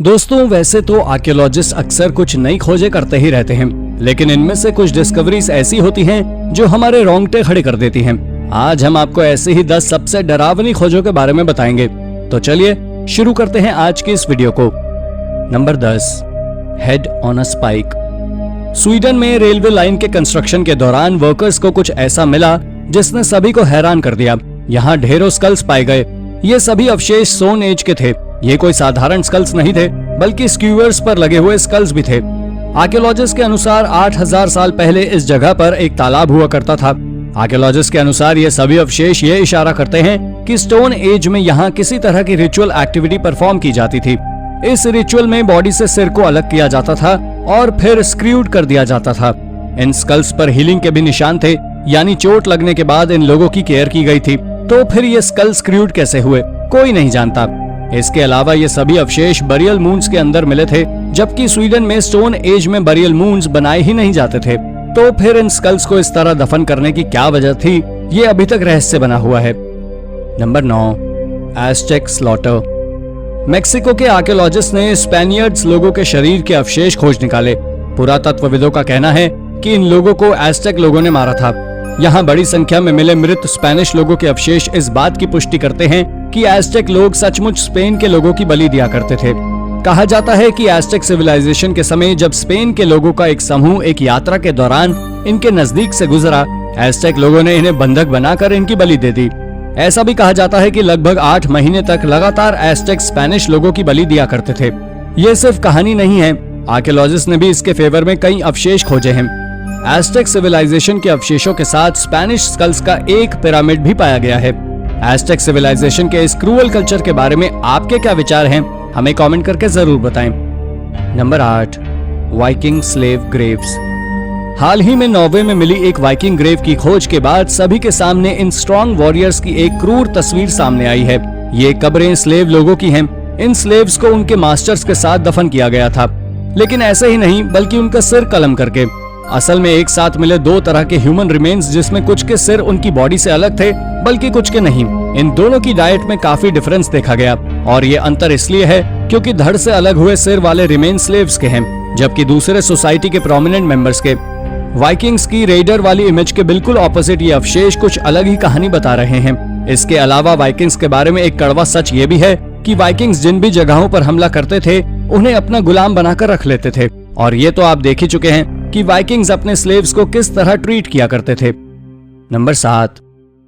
दोस्तों, वैसे तो आर्कियोलॉजिस्ट अक्सर कुछ नई खोजें करते ही रहते हैं, लेकिन इनमें से कुछ डिस्कवरीज ऐसी होती हैं जो हमारे रोंगटे खड़े कर देती हैं। आज हम आपको ऐसे ही 10 सबसे डरावनी खोजों के बारे में बताएंगे। तो चलिए शुरू करते हैं आज की इस वीडियो को। Number 10, head on a spike. Sweden में रेलवे लाइन के कंस्ट्रक्शन के दौरान वर्कर्स को कुछ ऐसा मिला जिसने सभी को हैरान कर दिया। यहाँ ढेरों स्कल्स पाए गए। ये सभी अवशेष स्टोन एज के थे। ये कोई साधारण स्कल्स नहीं थे, बल्कि स्क्यूअर्स पर लगे हुए स्कल्स भी थे। आर्कियोलॉजिस्ट के अनुसार 8000 साल पहले इस जगह पर एक तालाब हुआ करता था। आर्कियोलॉजिस्ट के अनुसार ये सभी अवशेष ये इशारा करते हैं कि स्टोन एज में यहाँ किसी तरह की रिचुअल एक्टिविटी परफॉर्म की जाती थी। इस रिचुअल में बॉडी से सिर को अलग किया जाता था और फिर स्क्रूड कर दिया जाता था। इन स्कल्स पर हीलिंग के भी निशान थे, यानी चोट लगने के बाद इन लोगों की केयर की गई थी। तो फिर ये स्कल स्क्रूड कैसे हुए, कोई नहीं जानता। इसके अलावा ये सभी अवशेष बरियल मून्स के अंदर मिले थे, जबकि स्वीडन में स्टोन एज में बरियल मून्स बनाए ही नहीं जाते थे। तो फिर इन स्कल्स को इस तरह दफन करने की क्या वजह थी, ये अभी तक रहस्य बना हुआ है। Number 9, Aztec slaughter. मेक्सिको के आर्कियोलॉजिस्ट ने स्पेनियर्ड्स लोगों के शरीर के अवशेष खोज निकाले। पुरातत्वविदों का कहना है कि इन लोगों को एज़टेक लोगों ने मारा था। यहाँ बड़ी संख्या में मिले मृत स्पेनिश लोगों के अवशेष इस बात की पुष्टि करते हैं कि एज़टेक लोग सचमुच स्पेन के लोगों की बलि दिया करते थे। कहा जाता है कि एज़टेक सिविलाइजेशन के समय जब स्पेन के लोगों का एक समूह एक यात्रा के दौरान इनके नजदीक से गुजरा, एज़टेक लोगों ने इन्हें बंधक बनाकर इनकी बलि दे दी। ऐसा भी कहा जाता है कि लगभग 8 महीने तक लगातार एज़टेक स्पेनिश लोगों की बलि दिया करते थे। ये सिर्फ कहानी नहीं है, आर्कियोलॉजिस्ट ने भी इसके फेवर में कई अवशेष खोजे हैं। एज़टेक सिविलाइजेशन के अवशेषों के साथ स्पेनिश स्कल्स का एक पिरामिड भी पाया गया है। एज़टेक सिविलाइजेशन के इस क्रूअल कल्चर के बारे में आपके क्या विचार हैं, हमें कमेंट करके जरूर बताएं। Number 8, Viking slave graves. हाल ही में नॉर्वे में मिली एक वाइकिंग ग्रेव की खोज के बाद सभी के सामने इन स्ट्रॉन्ग वॉरियर्स की एक क्रूर तस्वीर सामने आई है। ये कब्रें स्लेव लोगों की हैं। इन स्लेव्स को उनके मास्टर्स के साथ दफन किया गया था, लेकिन ऐसे ही नहीं बल्कि उनका सिर कलम करके। असल में एक साथ मिले 2 तरह के ह्यूमन रिमेन्स, जिसमें कुछ के सिर उनकी बॉडी से अलग थे बल्कि कुछ के नहीं। इन दोनों की डाइट में काफी डिफरेंस देखा गया, और ये अंतर इसलिए है क्योंकि धड़ से अलग हुए सिर वाले रिमेन स्लेव्स के हैं, जबकि दूसरे सोसाइटी के प्रोमिनेंट मेंबर्स के। वाइकिंग्स की रेडर वाली इमेज के बिल्कुल ऑपोजिट ये अवशेष कुछ अलग ही कहानी बता रहे हैं। इसके अलावा वाइकिंग्स के बारे में एक कड़वा सच ये भी है कि वाइकिंग्स जिन भी जगहों पर हमला करते थे उन्हें अपना गुलाम बनाकर रख लेते थे, और ये तो आप देख ही चुके हैं कि वाइकिंग्स अपने स्लेव्स को किस तरह ट्रीट किया करते थे। Number 7,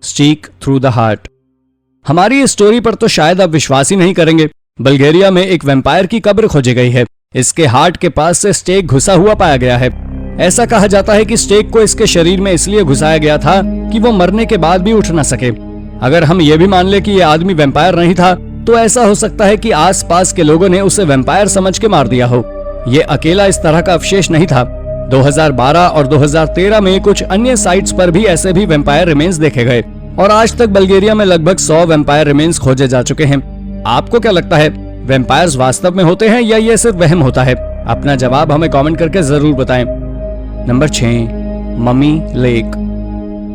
stake through the heart. हमारी इस स्टोरी पर तो शायद आप विश्वास ही नहीं करेंगे। बल्गेरिया में एक वैम्पायर की कब्र खोजी गई है। इसके हार्ट के पास से स्टेक घुसा हुआ पाया गया है। ऐसा कहा जाता है कि स्टेक को इसके शरीर में इसलिए घुसाया गया था कि वो मरने के बाद भी उठ ना सके। अगर हम ये भी मान ले कि ये आदमी वैम्पायर नहीं था, तो ऐसा हो सकता है कि आसपास के लोगों ने उसे वैम्पायर समझ के मार दिया हो। ये अकेला इस तरह का अवशेष नहीं था। 2012 और 2013 में कुछ अन्य साइट्स पर भी ऐसे भी वैम्पायर रिमेन्स देखे गए, और आज तक बल्गेरिया में लगभग 100 वैम्पायर रिमेन्स खोजे जा चुके हैं। आपको क्या लगता है, वैम्पायर्स वास्तव में होते हैं या ये सिर्फ वहम होता है? अपना जवाब हमें कमेंट करके जरूर बताएं। Number 6, mummy lake.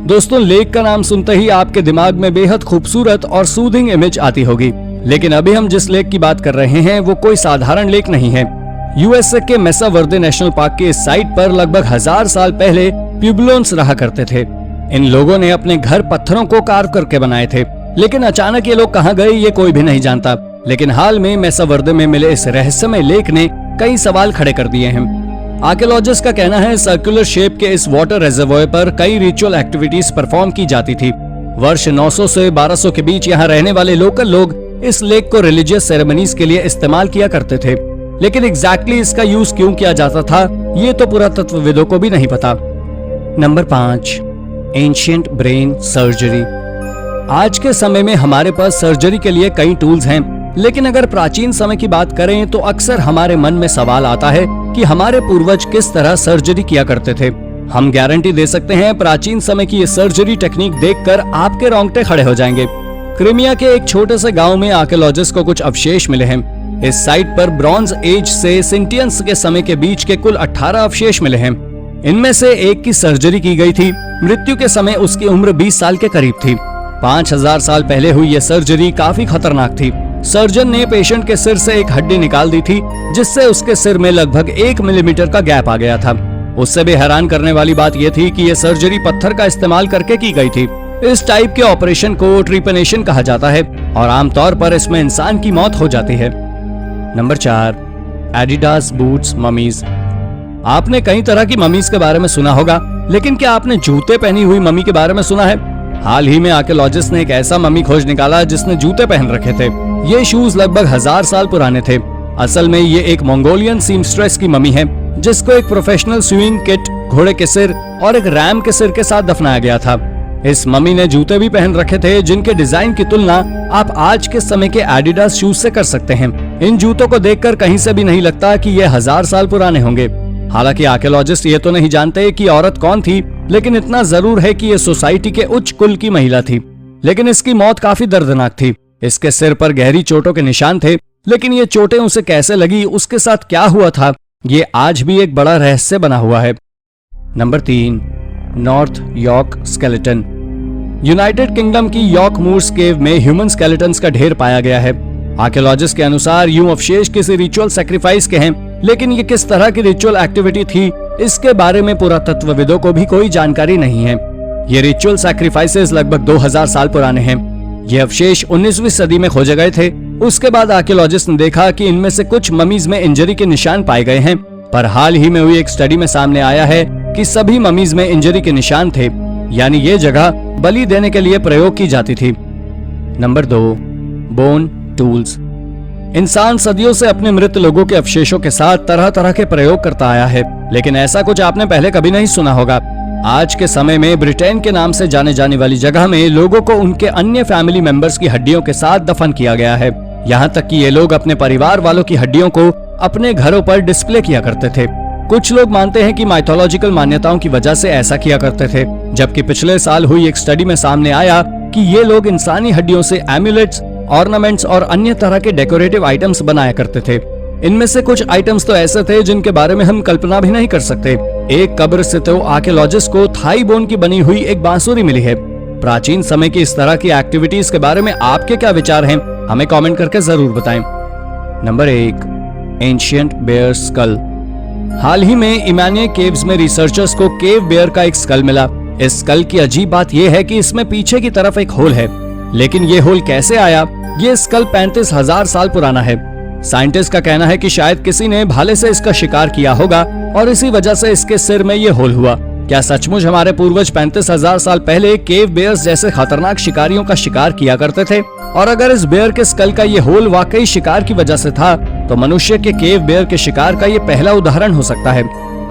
दोस्तों, लेक का नाम सुनते ही आपके दिमाग में बेहद खूबसूरत और सूदिंग इमेज आती होगी, लेकिन अभी हम जिस लेक की बात कर रहे हैं वो कोई साधारण लेक नहीं है। यूएसए के मेसा वर्दे नेशनल पार्क के इस साइट पर लगभग 1000 साल पहले प्यूब्लोन्स रहा करते थे। इन लोगों ने अपने घर पत्थरों को कार्व करके बनाए थे, लेकिन अचानक ये लोग कहाँ गए ये कोई भी नहीं जानता। लेकिन हाल में मेसा वर्दे में मिले इस रहस्यमय लेक ने कई सवाल खड़े कर दिए हैं। आर्कियोलॉजिस्ट का कहना है सर्कुलर शेप के इस वाटर रिजर्वॉयर पर कई रिचुअल एक्टिविटीज परफॉर्म की जाती थी। वर्ष 900 से 1200 के बीच यहाँ रहने वाले लोकल लोग इस लेक को रिलीजियस सेरेमनीज के लिए इस्तेमाल किया करते थे, लेकिन एग्जैक्टली इसका यूज क्यों किया जाता था ये तो पुरातत्वविदों को भी नहीं पता। Number 5, ancient brain surgery. आज के समय में हमारे पास सर्जरी के लिए कई टूल्स हैं, लेकिन अगर प्राचीन समय की बात करें तो अक्सर हमारे मन में सवाल आता है कि हमारे पूर्वज किस तरह सर्जरी किया करते थे। हम गारंटी दे सकते हैं प्राचीन समय की ये सर्जरी टेक्निक देखकर आपके रोंगटे खड़े हो जाएंगे। क्रीमिया के एक छोटे से गांव में आर्कियोलॉजिस्ट को कुछ अवशेष मिले हैं। इस साइट पर ब्रॉन्ज एज से सिंटियंस के समय के बीच के कुल 18 अवशेष मिले हैं। इनमें से एक की सर्जरी की गई थी। मृत्यु के समय उसकी उम्र 20 साल के करीब थी। 5000 साल पहले हुई यह सर्जरी काफी खतरनाक थी। सर्जन ने पेशेंट के सिर से एक हड्डी निकाल दी थी, जिससे उसके सिर में लगभग 1 मिलीमीटर का गैप आ गया था। उससे भी हैरान करने वाली बात यह थी कि यह सर्जरी पत्थर का इस्तेमाल करके की गई थी। इस टाइप के ऑपरेशन को ट्रीपनेशन कहा जाता है और आमतौर पर इसमें इंसान की मौत हो जाती है। Number 4, Adidas boots mummies. आपने कई तरह की ममीज के बारे में सुना होगा, लेकिन क्या आपने जूते पहनी हुई मम्मी के बारे में सुना है? हाल ही में आर्कियोलॉजिस्ट ने एक ऐसा मम्मी खोज निकाला जिसने जूते पहन रखे थे। ये शूज लगभग 1000 साल पुराने थे। असल में ये एक मंगोलियन सीमस्ट्रेस की मम्मी है, जिसको एक प्रोफेशनल स्विंग किट, घोड़े के सिर और एक रैम के सिर के साथ दफनाया गया था। इस मम्मी ने जूते भी पहन रखे थे, जिनके डिजाइन की तुलना आप आज के समय के एडिडास शूज से कर सकते हैं। इन जूतों को देखकर कहीं से भी नहीं लगता कि ये 1000 साल पुराने होंगे। हालांकि आर्कियोलॉजिस्ट ये तो नहीं जानते कि औरत कौन थी, लेकिन इतना जरूर है कि ये सोसाइटी के उच्च कुल की महिला थी। लेकिन इसकी मौत काफी दर्दनाक थी। इसके सिर पर गहरी चोटों के निशान थे, लेकिन ये चोटें उसे कैसे लगी, उसके साथ क्या हुआ था, ये आज भी एक बड़ा रहस्य बना हुआ है। Number 3, north York skeleton. United kingdom की यॉर्क मूर्स केव में ह्यूमन स्केलेटन्स का ढेर पाया गया है। आर्कियोलॉजिस्ट के अनुसार यूं अवशेष किसी रिचुअल सैक्रिफाइस के हैं, लेकिन ये किस तरह की रिचुअल एक्टिविटी थी, इसके बारे में पुरातत्वविदों को भी कोई जानकारी नहीं है। ये रिचुअल सैक्रिफाइसेस लगभग 2000 साल पुराने हैं। ये अवशेष 19वीं सदी में खोजे गए थे। उसके बाद आर्कियोलॉजिस्ट ने देखा कि इनमें से कुछ ममीज में इंजरी के निशान पाए गए हैं, पर हाल ही में हुई एक स्टडी में सामने आया है कि सभी ममीज में इंजरी के निशान थे, यानी ये जगह बलि देने के लिए प्रयोग की जाती थी। Number 2, bone tools. इंसान सदियों से अपने मृत लोगों के अवशेषों के साथ तरह तरह के प्रयोग करता आया है, लेकिन ऐसा कुछ आपने पहले कभी नहीं सुना होगा। आज के समय में ब्रिटेन के नाम से जाने जाने वाली जगह में लोगों को उनके अन्य फैमिली मेंबर्स की हड्डियों के साथ दफन किया गया है। यहाँ तक कि ये लोग अपने परिवार वालों की हड्डियों को अपने घरों पर डिस्प्ले किया करते थे। कुछ लोग मानते हैं कि माइथोलॉजिकल मान्यताओं की वजह से ऐसा किया करते थे, जबकि पिछले साल हुई एक स्टडी में सामने आया कि ये लोग इंसानी हड्डियों से एम्यूलेट्स, ऑर्नामेंट्स और अन्य तरह के डेकोरेटिव आइटम्स बनाया करते थे। इनमें से कुछ आइटम्स तो ऐसे थे जिनके बारे में हम कल्पना भी नहीं कर सकते। एक कब्र से तो आर्कियोलॉजिस्ट को थाई बोन की बनी हुई एक बांसुरी मिली है। प्राचीन समय की इस तरह की एक्टिविटीज के बारे में आपके क्या विचार हैं, हमें कमेंट करके जरूर बताएं। Number 1, ancient bear skull. हाल ही में इमानिया केव्स में रिसर्चर्स को केव बेयर का एक स्कल मिला। इस स्कल की अजीब बात यह है कि इसमें पीछे की तरफ एक होल है, लेकिन ये होल कैसे आया? ये स्कल 35,000 साल पुराना है। साइंटिस्ट का कहना है कि शायद किसी ने भाले से इसका शिकार किया होगा और इसी वजह से इसके सिर में ये होल हुआ। क्या सचमुच हमारे पूर्वज 35,000 साल पहले केव बेयर्स जैसे खतरनाक शिकारियों का शिकार किया करते थे? और अगर इस बेयर के स्कल का ये होल वाकई शिकार की वजह से था, तो मनुष्य के केव बेयर के शिकार का ये पहला उदाहरण हो सकता है।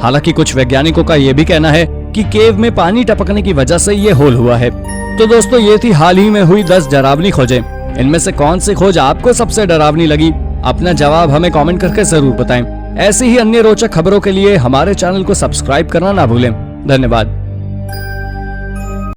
हालांकि कुछ वैज्ञानिकों का ये भी कहना है कि केव में पानी टपकने की वजह से ये होल हुआ है। तो दोस्तों, ये थी हाल ही में हुई 10 डरावनी खोजें। इनमें से कौन सी खोज आपको सबसे डरावनी लगी? अपना जवाब हमें कमेंट करके जरूर बताएं। ऐसी ही अन्य रोचक खबरों के लिए हमारे चैनल को सब्सक्राइब करना ना भूलें। धन्यवाद।